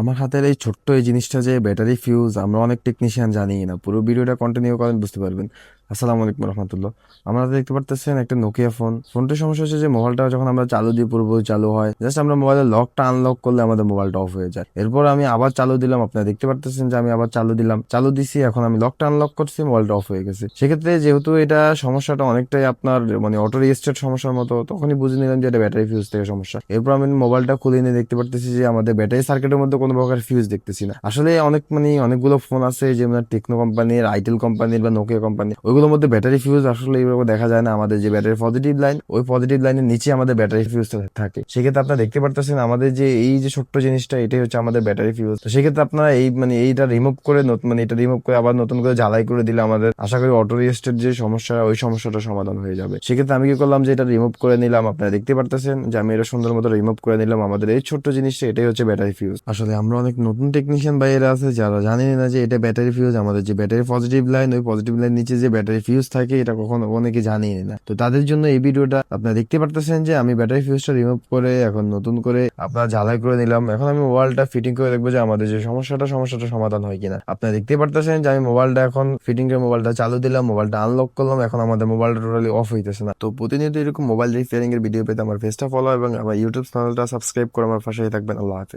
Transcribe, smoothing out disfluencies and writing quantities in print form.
আমার হাতের এই ছোট্ট এই জিনিসটা যে ব্যাটারি ফিউজ আমরা অনেক টেকনিশিয়ান জানি না। পুরো ভিডিওটা কন্টিনিউ করেন বুঝতে পারবেন। আসসালামু আলাইকুম রহমতুল্লাহ। আমরা দেখতে পারতেছেন একটা নোকিয়া ফোন। ফোনটার সমস্যা হচ্ছে যে মোবাইলটা যখন আমরা চালু দিই পুরোপুরি চালু হয়, জাস্ট আমরা মোবাইলের লকটা আনলক করলে আমাদের মোবাইলটা অফ হয়ে যায়। এরপর আমি আবার চালু দিলাম, আপনারা দেখতে পারতেছেন যে আমি আবার চালু দিছি, এখন আমি লকটা আনলক করছি, মোবাইলটা অফ হয়ে গেছে। সেক্ষেত্রে যেহেতু এটা সমস্যাটা অনেকটাই আপনার মানে অটো রিস্টার্ট সমস্যার মতো, তখনই বুঝে নিলাম যে এটা ব্যাটারি ফিউজ থেকে সমস্যা। এরপর আমি মোবাইলটা খুলে নিয়ে দেখতে পারতেছি যে আমাদের ব্যাটারি সার্কিটের মধ্যে কোনো প্রকার ফিউজ দেখতেছি না। আসলে অনেক মানে অনেকগুলো ফোন আছে যেমন টেকনো কোম্পানির, আইটেল কোম্পানির বা নোকিয়া কোম্পানির, ওইগুলোর মধ্যে ব্যাটারি ফিউজ আসলে এইভাবে দেখা যায় না। আমাদের যে ব্যাটারি পজিটিভ লাইন, ওই পজিটিভ লাইনের নিচে আমাদের ব্যাটারি ফিউজটা থাকে। সেক্ষেত্রে আপনারা দেখতে পারতেছেন আমাদের যে এই যে ছোট্ট জিনিসটা, এটাই হচ্ছে আমাদের ব্যাটারি ফিউজ। তো সেক্ষেত্রে আপনারা এই মানে এইটা রিমুভ করে মানে এটা রিমুভ করে আবার নতুন করে ঝালাই করে দিলে আমাদের আশা করি অটো রিস্টের যে সমস্যা, ওই সমস্যাটা সমাধান হয়ে যাবে। সেক্ষেত্রে আমি কি করলাম যে এটা রিমুভ করে নিলাম। আপনারা দেখতে পারতেছেন যে আমি এটা সুন্দর মতো রিমুভ করে নিলাম। আমাদের এই ছোট্ট জিনিসটা, এটাই হচ্ছে ব্যাটারি ফিউজ। আসলে আমরা অনেক নতুন টেকনিশিয়ান ভাইয়েরা আছে যারা জানেন না যে এটা ব্যাটারি ফিউজ। আমাদের যে ব্যাটারি পজিটিভ লাইন, ওই পজিটিভ লাইন নিচে যে ব্যাটারি ফিউজ থাকে, এটা কখনো অনেকে জানেই না। তো তাদের জন্য এই ভিডিওটা। আপনারা দেখতে পারতেছেন যে আমি ব্যাটারি ফিউজটা রিমুভ করে এখন নতুন করে আপনার ঝালাই করে নিলাম। এখন আমি মোবাইলটা ফিটিং করে দেখবো যে আমাদের যে সমস্যাটা সমাধান হয় কিনা। আপনারা দেখতে পারতেছেন যে আমি মোবাইলটা এখন ফিটিং করে মোবাইলটা চালু দিলাম, মোবাইলটা আনলক করলাম, এখন আমাদের মোবাইলটা টোটালি অফ হইতেছে না। তো প্রতিনিয়ত এরকম মোবাইল রিপেয়ারিং এর ভিডিও পেতে আমার পেজটা ফলো এবং আমার ইউটিউব চ্যানেলটা সাবস্ক্রাইব করে আমার পাশেই থাকবেন। আল্লাহ হাফেজ।